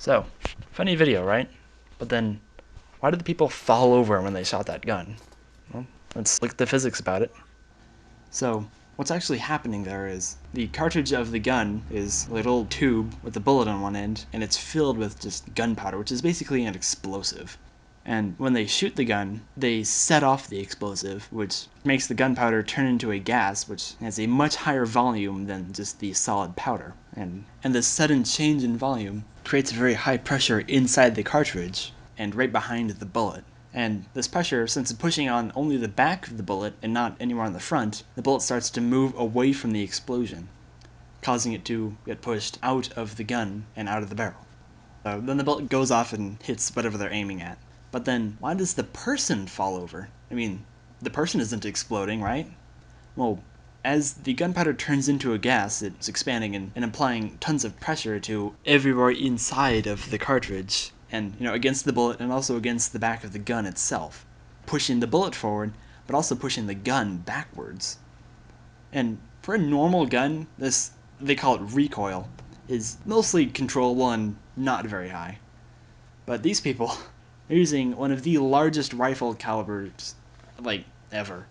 So, funny video, right? But then, why did the people fall over when they shot that gun? Well, let's look at the physics about it. So, what's actually happening there is the cartridge of the gun is a little tube with a bullet on one end, and it's filled with just gunpowder, which is basically an explosive. And when they shoot the gun, they set off the explosive, which makes the gunpowder turn into a gas, which has a much higher volume than just the solid powder. And this sudden change in volume creates a very high pressure inside the cartridge and right behind the bullet. And this pressure, since it's pushing on only the back of the bullet and not anywhere on the front, the bullet starts to move away from the explosion, causing it to get pushed out of the gun and out of the barrel. So then the bullet goes off and hits whatever they're aiming at. But then, why does the person fall over? I mean, the person isn't exploding, right? Well, as the gunpowder turns into a gas, it's expanding and applying tons of pressure to everywhere inside of the cartridge, and against the bullet and also against the back of the gun itself, pushing the bullet forward, but also pushing the gun backwards. And for a normal gun, this, they call it recoil, is mostly controllable and not very high. But these people are using one of the largest rifle calibers, like, ever.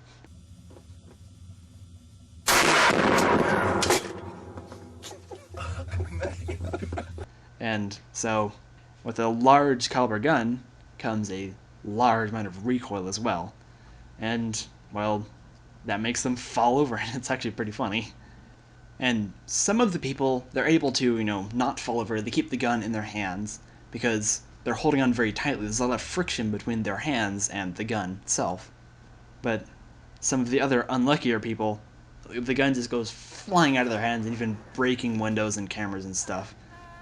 And so, with a large caliber gun comes a large amount of recoil as well. And, well, that makes them fall over, and it's actually pretty funny. And some of the people, they're able to, not fall over. They keep the gun in their hands because they're holding on very tightly. There's a lot of friction between their hands and the gun itself. But some of the other unluckier people, the gun just goes flying out of their hands and even breaking windows and cameras and stuff.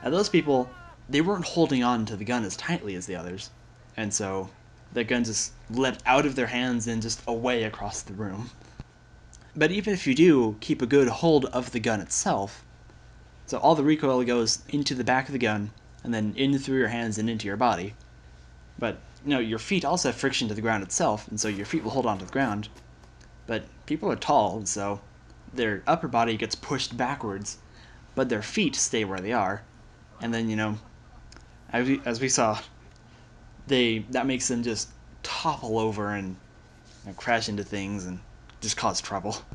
And those people, they weren't holding on to the gun as tightly as the others. And so the gun just leapt out of their hands and just away across the room. But even if you do keep a good hold of the gun itself, so all the recoil goes into the back of the gun and then in through your hands and into your body. But your feet also have friction to the ground itself, and so your feet will hold on to the ground. But people are tall, and so their upper body gets pushed backwards, but their feet stay where they are. And then, as we saw, that makes them just topple over and crash into things and just cause trouble.